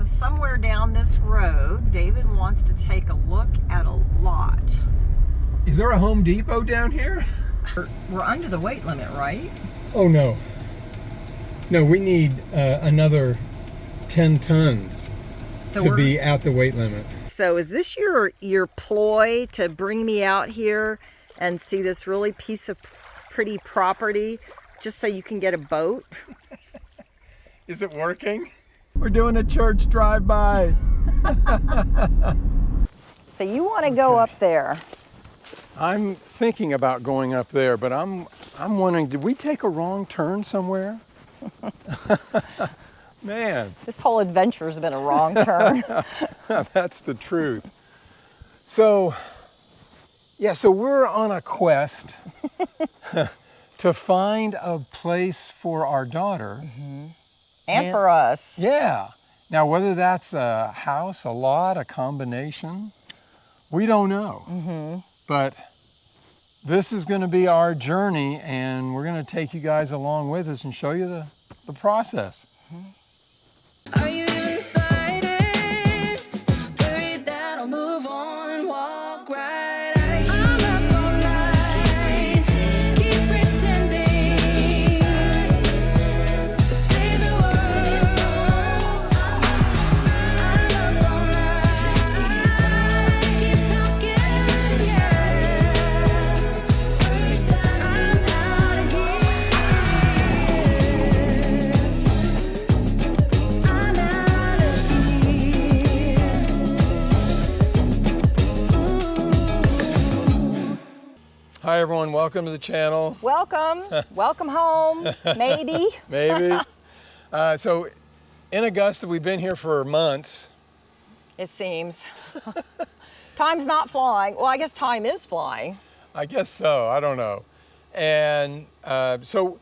So somewhere down this road, David wants to take a look at a lot. Is there a Home Depot down here? We're under the weight limit, right? Oh no. No, we need another 10 tons to be at the weight limit. So is this your ploy to bring me out here and see this really piece of pretty property just so you can get a boat? Is it working? We're doing a church drive-by. So you want to go up there? I'm thinking about going up there, but I'm wondering, did we take a wrong turn somewhere? Man. This whole adventure's been a wrong turn. That's the truth. So, yeah, so we're on a quest to find a place for our daughter. Mm-hmm. And for us. Yeah. Now, whether that's a house, a lot, a combination, we don't know. Mm-hmm. But this is going to be our journey, and we're going to take you guys along with us and show you the process. Are you even the slightest worried that I'll move on and walk right? I'm up all night, keep pretending, save the world. I'm up all night, keep talking, yeah. Worried that I'm out of Hi everyone, welcome to the channel. Welcome. Welcome home. Maybe. Maybe. So in Augusta, we've been here for months. It seems. Time's not flying. Well, I guess time is flying. I guess so, I don't know. And so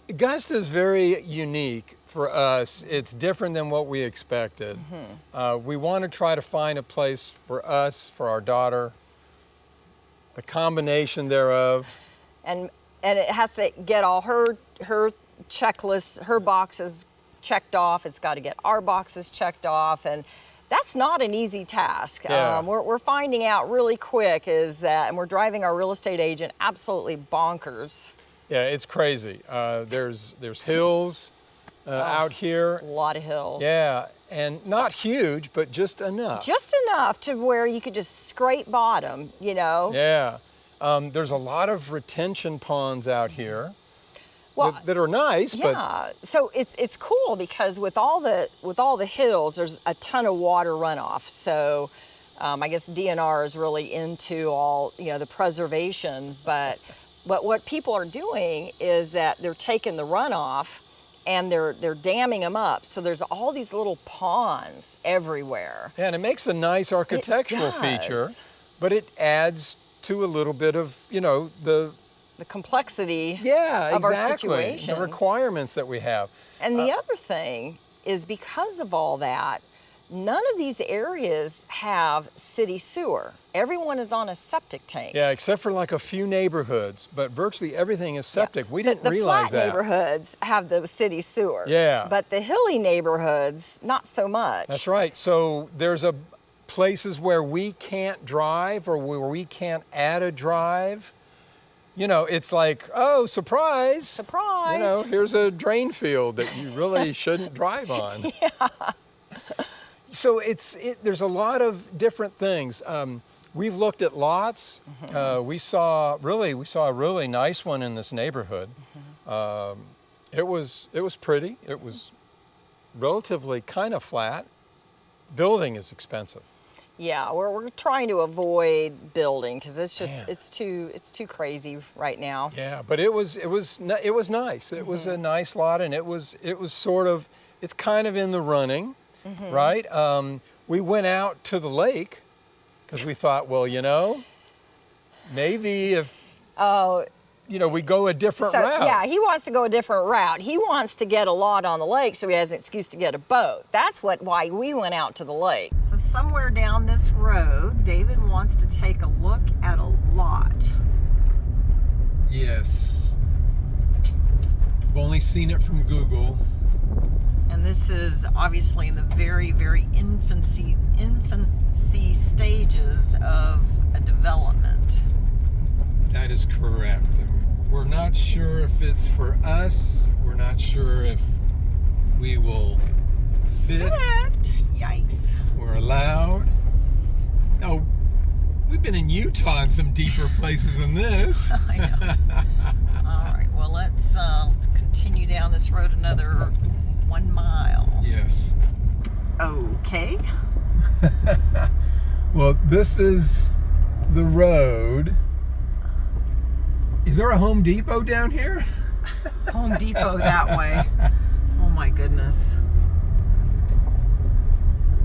Augusta is very unique for us. It's different than what we expected. Mm-hmm. We want to try to find a place for us, for our daughter, the combination thereof. And it has to get all her checklists, her boxes checked off. It's got to get our boxes checked off. And that's not an easy task. Yeah. We're finding out really quick is that, and we're driving our real estate agent absolutely bonkers. Yeah, it's crazy. There's hills out here. A lot of hills. Yeah, and not huge, but just enough. Just enough to where you could just scrape bottom, you know? Yeah. There's a lot of retention ponds out here that are nice, yeah. So it's cool because with all the hills, there's a ton of water runoff. So I guess DNR is really into all the preservation, but what people are doing is that they're taking the runoff and they're damming them up. So there's all these little ponds everywhere. Yeah, and it makes a nice architectural feature, but it adds to a little bit of, the complexity of our situation. The requirements that we have. And the other thing is because of all that, none of these areas have city sewer. Everyone is on a septic tank. Yeah, except for like a few neighborhoods, but virtually everything is septic. We didn't realize that. The flat neighborhoods have the city sewer. Yeah. But the hilly neighborhoods, not so much. That's right. So there's places where we can't drive or where we can't add a drive. It's like, oh, surprise. Surprise. Here's a drain field that you really shouldn't drive on. Yeah. So there's a lot of different things. We've looked at lots. Mm-hmm. We saw a really nice one in this neighborhood. Mm-hmm. It was pretty. It was relatively kind of flat. Building is expensive. Yeah, we're trying to avoid building because it's just it's too crazy right now. Yeah, but it was nice. It was a nice lot, and it was it's kind of in the running. Mm-hmm. Right? We went out to the lake because we thought, well, maybe if we go a different route. Yeah, he wants to go a different route. He wants to get a lot on the lake so he has an excuse to get a boat. That's why we went out to the lake. So somewhere down this road, David wants to take a look at a lot. Yes. I've only seen it from Google. And this is obviously in the very, very infancy stages of a development. That is correct. We're not sure if it's for us. We're not sure if we will fit. Yikes. We're allowed. Oh, we've been in Utah in some deeper places than this. I know. All right, well, let's continue down this road another 1 mile. Yes. Okay. Well, this is the road. Is there a Home Depot down here? Home Depot that way. Oh my goodness.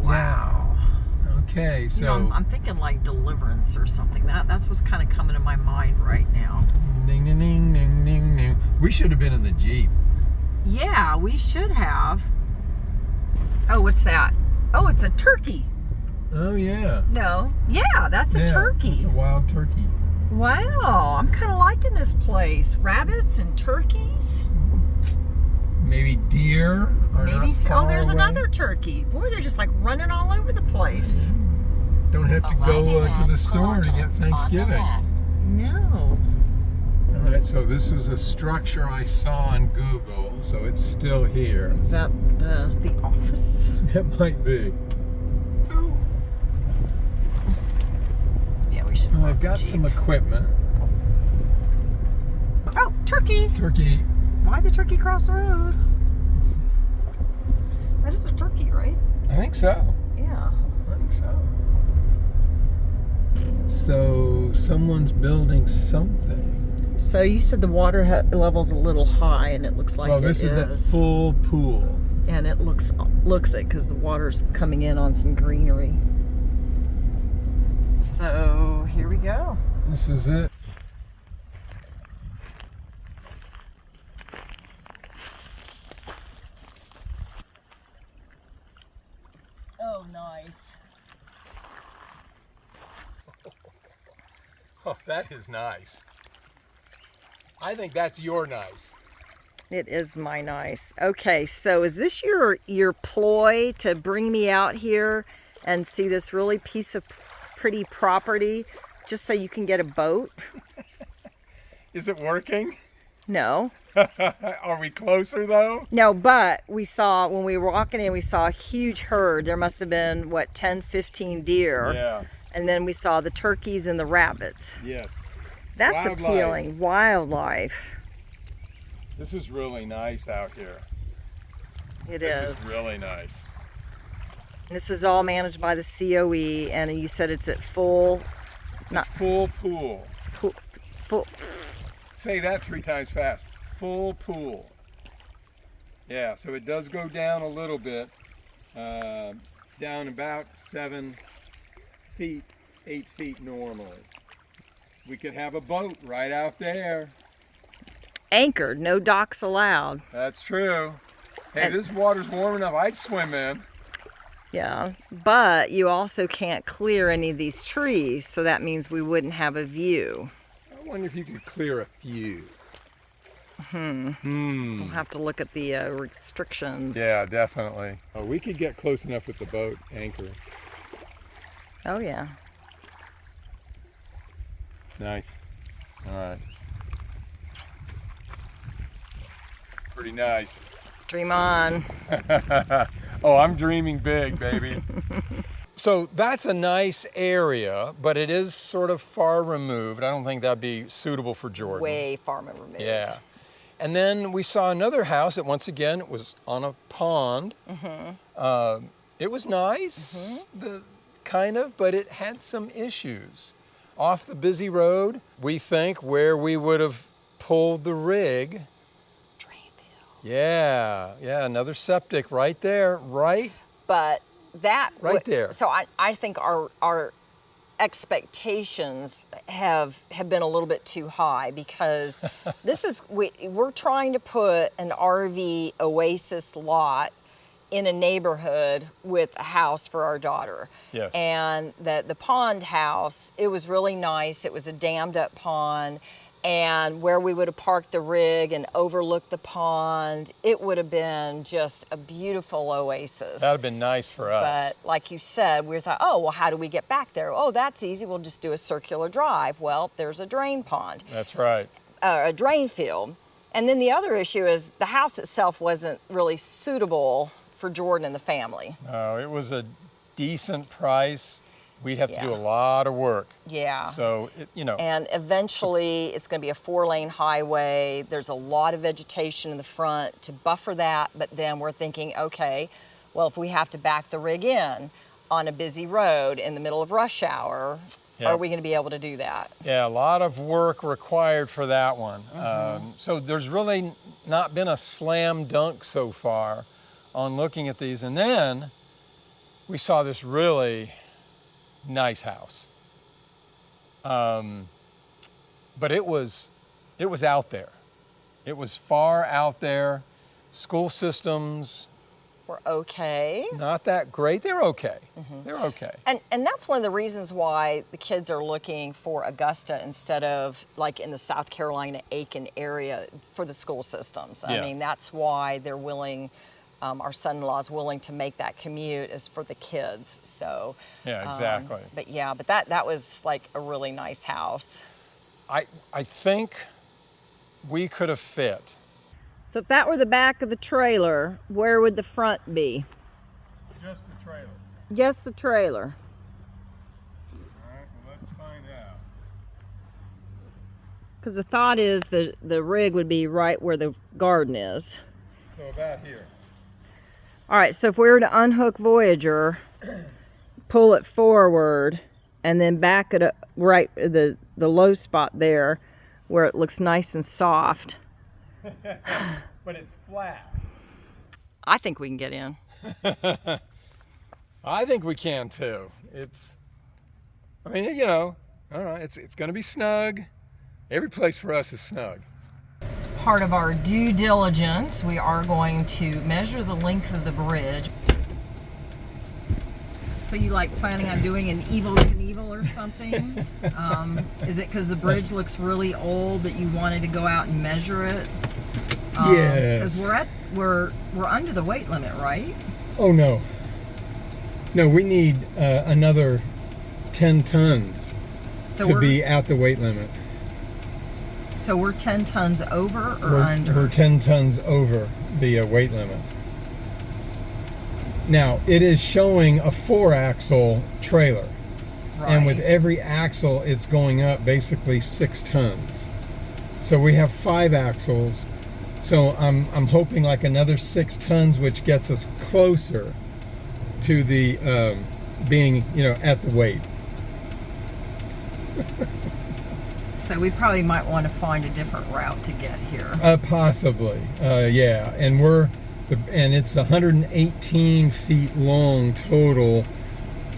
Wow. Okay, so You know, I'm thinking like Deliverance or something. That's what's kind of coming to my mind right now. ding, ding, ding, ding, ding, ding. We should have been in the Jeep. Yeah, we should have. Oh, what's that? Oh, it's a turkey. Oh yeah. No. Yeah, that's a turkey. It's a wild turkey. Wow, I'm kind of liking this place. Rabbits and turkeys. Maybe deer. Are Maybe not so. far Oh, there's away. another turkey. Boy, they're just like running all over the place. Don't have to go to the store to get Thanksgiving. No. All right, so this was a structure I saw on Google, so it's still here. Is that the office? It might be. Yeah, we should. Well, I've got some equipment. Oh, turkey! Turkey. Why'd the turkey cross the road? That is a turkey, right? I think so. Yeah. I think so. So someone's building something. So you said the water level's a little high, and it looks like Well, this is at full pool. And it looks it because the water's coming in on some greenery. So here we go. This is it. Oh, nice. Oh, that is nice. I think that's your nice. It is my nice. Okay, so is this your ploy to bring me out here and see this really piece of pretty property just so you can get a boat? Is it working? No. Are we closer though? No, but we saw, when we were walking in, we saw a huge herd. There must have been, what, 10, 15 deer. Yeah. And then we saw the turkeys and the rabbits. Yes. That's Wildlife. appealing. Wildlife. This is really nice out here. This This is really nice. This is all managed by the COE, and you said it's at full, Full pool. full. Say that 3 times fast. Full pool. Yeah, so it does go down a little bit. Down about 7 feet, 8 feet normally. We could have a boat right out there. Anchored, no docks allowed. That's true. Hey, And- this water's warm enough. I'd swim in. Yeah, but you also can't clear any of these trees, so that means we wouldn't have a view. I wonder if you could clear a few. We'll have to look at the restrictions. Yeah, definitely. Oh, we could get close enough with the boat anchoring. Oh, yeah. Nice. All right. Pretty nice. Dream on. Oh, I'm dreaming big, baby. So that's a nice area, but it is sort of far removed. I don't think that'd be suitable for Jordan. Way far removed. Yeah. And then we saw another house that, once again, it was on a pond. It was nice, but it had some issues. Off the busy road, we think, where we would have pulled the rig. Yeah, another septic right there, right? But that Right there. So I think our expectations have been a little bit too high, because this is we're trying to put an RV oasis lot in a neighborhood with a house for our daughter. Yes. And the pond house, it was really nice. It was a dammed up pond, and where we would have parked the rig and overlooked the pond, it would have been just a beautiful oasis. That would have been nice for us. But like you said, we thought, oh, well, how do we get back there? Oh, that's easy. We'll just do a circular drive. Well, there's a drain pond, That's right. a drain field. And then the other issue is the house itself wasn't really suitable for Jordan and the family. No, it was a decent price. We'd have to do Yeah. a lot of work. Yeah. So, And eventually it's going to be a 4-lane highway. There's a lot of vegetation in the front to buffer that. But then we're thinking, okay, well, if we have to back the rig in on a busy road in the middle of rush hour, Yeah. are we going to be able to do that? yeah, a lot of work required for that one. So there's really not been a slam dunk so far on looking at these. And then we saw this really nice house. But it was out there. It was far out there. School systems, We're okay. not that great. They're okay. They're okay. And that's one of the reasons why the kids are looking for Augusta instead of like in the South Carolina, Aiken area for the school systems. I Yeah. mean, that's why they're willing, our son-in-law is willing to make that commute is for the kids. So, Yeah, exactly. but yeah, but that was like a really nice house. I think we could have fit. So if that were the back of the trailer, where would the front be? Just the trailer. Just the trailer. All right, well, let's find out. Because the thought is the rig would be right where the garden is. So about here. All right, so if we were to unhook Voyager, pull it forward, and then back it up right the low spot there where it looks nice and soft. But it's flat. I think we can get in. I think we can too. I mean, I don't know, it's going to be snug. Every place for us is snug. As part of our due diligence, we are going to measure the length of the bridge. So you like planning on doing an Evel Knievel or something? Is it because the bridge looks really old that you wanted to go out and measure it? Yes. Because we're under the weight limit, right? Oh, no. No, we need another 10 tons So to we're be at the weight limit. so we're 10 tons over or under? We're 10 tons over the weight limit. Now, it is showing a 4-axle trailer. Right. And with every axle, it's going up basically 6 tons. So we have 5 axles. So I'm hoping like another 6 tons, which gets us closer to the being, at the weight. So we probably might want to find a different route to get here. Possibly, yeah. And it's 118 feet long total,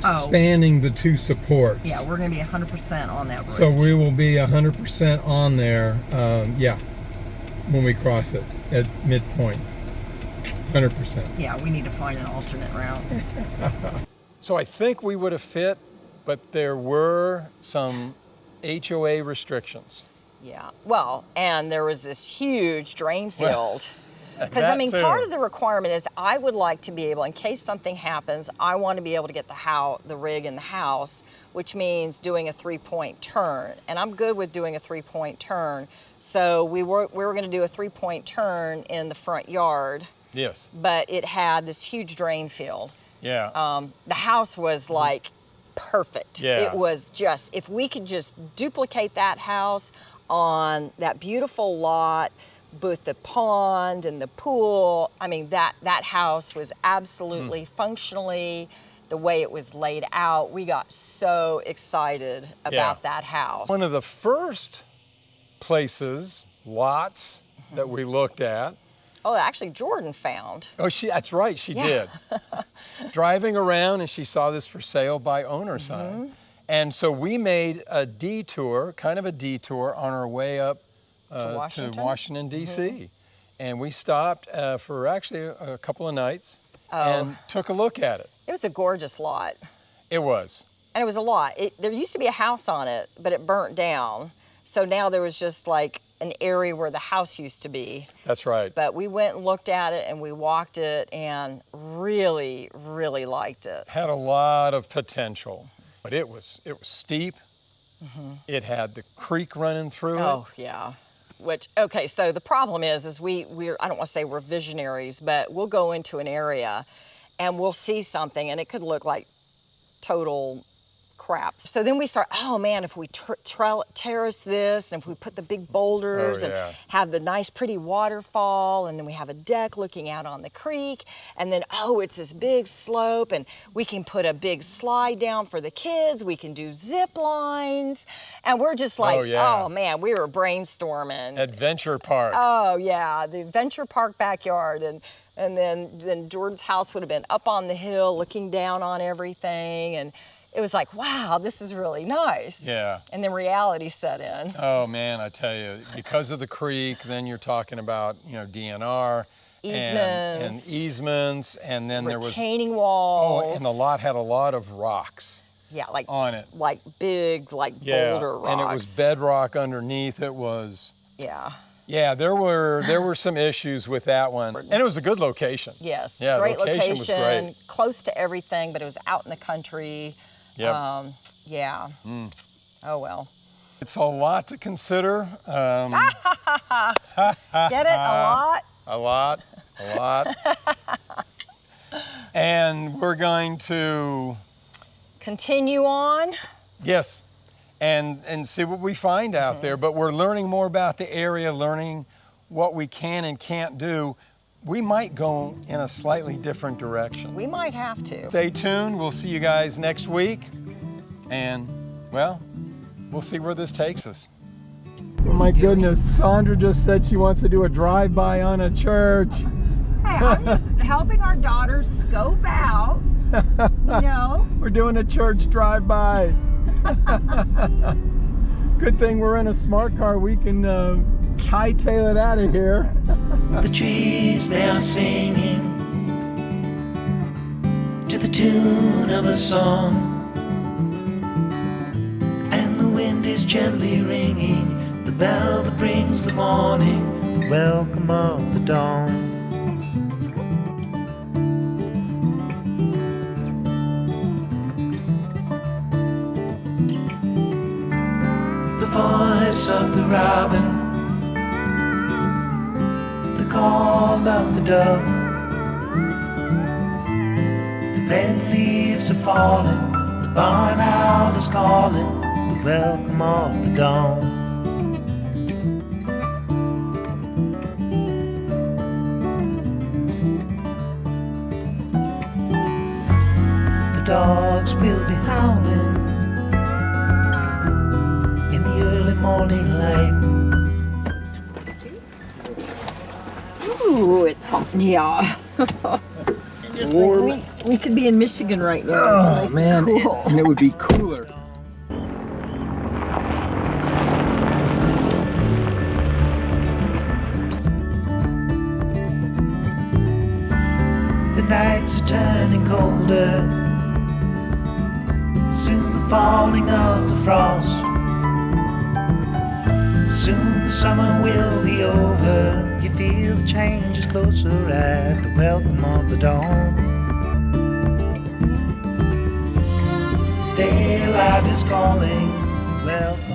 spanning the 2 supports. Yeah, we're going to be 100% on that bridge. So we will be 100% on there, when we cross it at midpoint. 100%. Yeah, we need to find an alternate route. So I think we would have fit, but there were some HOA restrictions. Yeah. Well, and there was this huge drain field. Because, That I mean, too. part of the requirement is I would like to be able, in case something happens, I want to be able to get the rig in the house, which means doing a 3-point turn. And I'm good with doing a 3-point turn. So we were going to do a 3-point turn in the front yard, Yes. but it had this huge drain field. Yeah. The house was like perfect. Yeah. It was just, if we could just duplicate that house on that beautiful lot, both the pond and the pool, I mean, that house was absolutely functionally the way it was laid out. We got so excited about that house. One of the first lots that we looked at. Oh, actually, Jordan found. Oh, that's right, she did. Driving around, and she saw this for sale by owner sign. And so we made a detour, kind of a detour, on our way up to Washington, D.C. And we stopped for actually a couple of nights and took a look at it. It was a gorgeous lot. It was. And it was a lot. There used to be a house on it, but it burnt down. So now there was just like an area where the house used to be. That's right. But we went and looked at it and we walked it and really, really liked it. Had a lot of potential, but it was steep. It had the creek running through it. Oh, yeah. Which, okay, so the problem is we're, I don't want to say we're visionaries, but we'll go into an area and we'll see something and it could look like total crap. So then we start, oh man, if we terrace this and if we put the big boulders and have the nice pretty waterfall, and then we have a deck looking out on the creek, and then, oh, it's this big slope and we can put a big slide down for the kids, we can do zip lines, and we're just like, oh man, we were brainstorming. Adventure park. Oh yeah, the adventure park backyard, and then Jordan's house would have been up on the hill looking down on everything, and it was like, wow, this is really nice. Yeah. And then reality set in. Oh man, I tell you, because of the creek, then you're talking about, you know, DNR. And easements, and then there was retaining walls. Oh, and the lot had a lot of rocks. Yeah, like on it, like big, like boulder rocks. And it was bedrock underneath. It was. Yeah. Yeah, there were some issues with that one, and it was a good location. Yes. Yeah, great location was great. Close to everything, but it was out in the country. Yep. Yeah. Oh well. It's a lot to consider. Get it? A lot. A lot. And we're going to continue on. Yes, and see what we find out there. But we're learning more about the area, learning what we can and can't do. We might go in a slightly different direction. We might have to. Stay tuned. We'll see you guys next week. And, well, we'll see where this takes us. Oh my goodness, Sandra just said she wants to do a drive-by on a church. Hey, I'm just helping our daughters scope out, you know. We're doing a church drive-by. Good thing we're in a smart car. We can hightail it out of here. The trees, they are singing to the tune of a song, and the wind is gently ringing the bell that brings the morning, the welcome of the dawn. The voice of the robin, the call of the dove, the red leaves are falling, the barn owl is calling, the welcome of the dawn. The dogs will be howling in the early morning light. Ooh, it's hot. Yeah. Just Warm. like we could be in Michigan right now. Oh It's nice man, and cool. and it would be cooler. The nights are turning colder, soon the falling of the frost, soon the summer will be over. You feel the change is closer at the welcome of the dawn. Daylight is calling, welcome